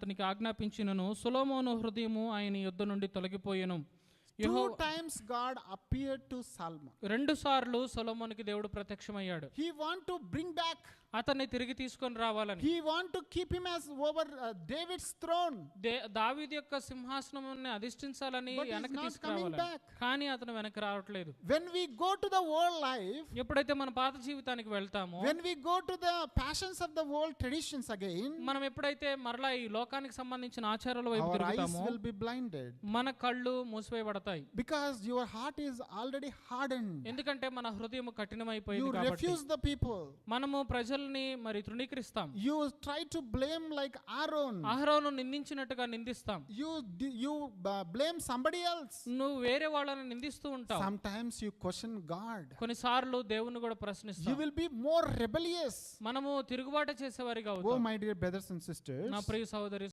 అతనికి ఆజ్ఞాపించినను సొలొమోను హృదయము ఆయన యొద్ద నుండి తొలగిపోయెను. 2 times God appeared to Solomon. 2 సార్లు సొలొమోనుకి దేవుడు ప్రత్యక్షమయ్యాడు. He want to bring back. అతన్ని తిరిగి తీసుకొని రావాలని. He want to keep him as over David's throne. దావీదు యొక్క సింహాసనమును అధిష్ఠించాలని వెనక్కి తీసుకురావాలని. కానీ అతను వెనక్కి రావట్లేదు. When we go to the old life, ఎప్పుడైతే మన పాత జీవితానికి వెళ్తామో, when we go to the passions of the world traditions again, మనం ఎప్పుడైతే మరలా ఈ లోకానికి సంబంధించిన ఆచారాల వైపు our eyes తిరుగుతామో will be blinded. మన కళ్ళు మూసివేయబడతాయి. Because your heart is already hardened. ఎందుకంటే మన హృదయం You కఠినమైపోయింది కాబట్టి. refuse the people. మనము ప్రజల్ని మరి తృణీకరిస్తాం. You try to blame like Aaron. అహరోను నిందించినట్టుగా నిందిస్తాం. You blame somebody else. నువ్వు వేరే వాళ్ళని నిందిస్తూ ఉంటావు. Sometimes you question God. కొన్నిసార్లు దేవుని కూడా ప్రశ్నిస్తాం. You will be more rebellious. మనము తిరుగుబాటు చేసేవారిగా Oh అవుతాం. my dear brothers and sisters, నా ప్రియ సహోదరి